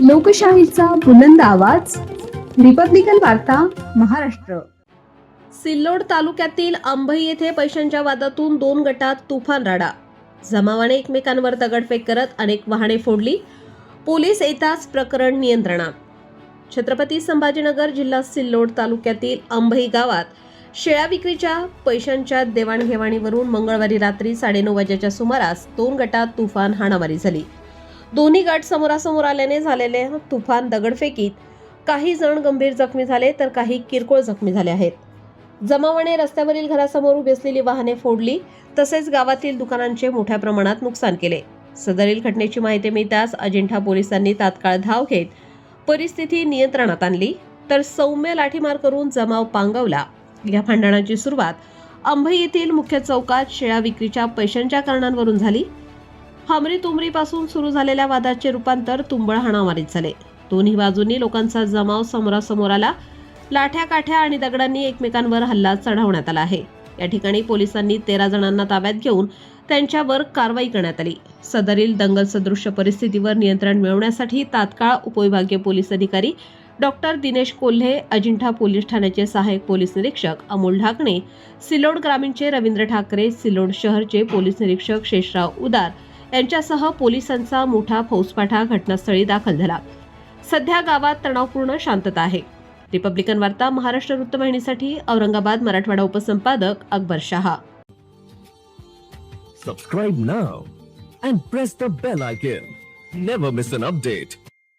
लोकशाहीचा बुलंद आवाज, रिपब्लिकन वार्ता, महाराष्ट्र. सिल्लोड तालुक्यातील अंभई येथे पैशांच्या वादातून 2 गटात तुफान राडा. जमावाने एकमेकांवर दगडफेक करत अनेक वाहने फोडली. पोलीस येताच प्रकरण नियंत्रणात. छत्रपती संभाजीनगर जिल्हा सिल्लोड तालुक्यातील अंभई गावात शेळ्या विक्रीच्या पैशांच्या देवाणघेवाणीवरून मंगळवारी रात्री 9:30 वाजेच्या सुमारास 2 गटात तुफान हाणामारी झाली. दोन्ही गट समोरासमोर आल्याने झालेल्या तुफान दगडफेकीत काही जण गंभीर जखमी झाले तर काही किरकोळ जखमी झाले आहेत. जमावाने रस्त्यावरील घरासमोर उभी असलेली वाहने फोडली तसेच गावातील दुकानांचे मोठ्या प्रमाणात नुकसान केले. सदरील घटनेची माहिती मिळताच अजिंठा पोलिसांनी तात्काळ धाव घेत परिस्थिती नियंत्रणात आणली तर सौम्य लाठीमार करून जमाव पांगवला. या भांडणाची सुरुवात अंभई येथील मुख्य चौकात शेळ्या विक्रीच्या पैशांच्या कारणांवरून झाली. हमरी तुमरी पासून सुरू झालेल्या वादाचे रूपांतर तुंबळ हाणामारीत झाले. दोन्ही बाजूंनी लोकांचा जमाव समोरासमोर आला. लाठ्या काठ्या आणि दगडांनी एकमेकांवर हल्ला चढवण्यात आला आहे. या ठिकाणी पोलिसांनी 13 जणांना ताब्यात घेऊन त्यांच्यावर कारवाई करण्यात आली. सदरील दंगल सदृश्य परिस्थितीवर नियंत्रण मिळवण्यासाठी तात्काळ उपविभागीय पोलीस अधिकारी डॉक्टर दिनेश कोल्हे, अजिंठा पोलीस ठाण्याचे सहाय्यक पोलीस निरीक्षक अमोल ढाकणे, सिल्लोड ग्रामीणचे रवींद्र ठाकरे, सिल्लोड शहरचे पोलीस निरीक्षक शेषराव उदार यांच्यासह पोलिसांचा मोठा फौजपाठा घटनास्थळी दाखल झाला. सध्या गावात तणावपूर्ण शांतता आहे. रिपब्लिकन वार्ता Maharashtra वृत्तवाहिनीसाठी Aurangabad Marathwada उपसंपादक Akbar Shah. Subscribe now and press the bell icon. Never miss an update.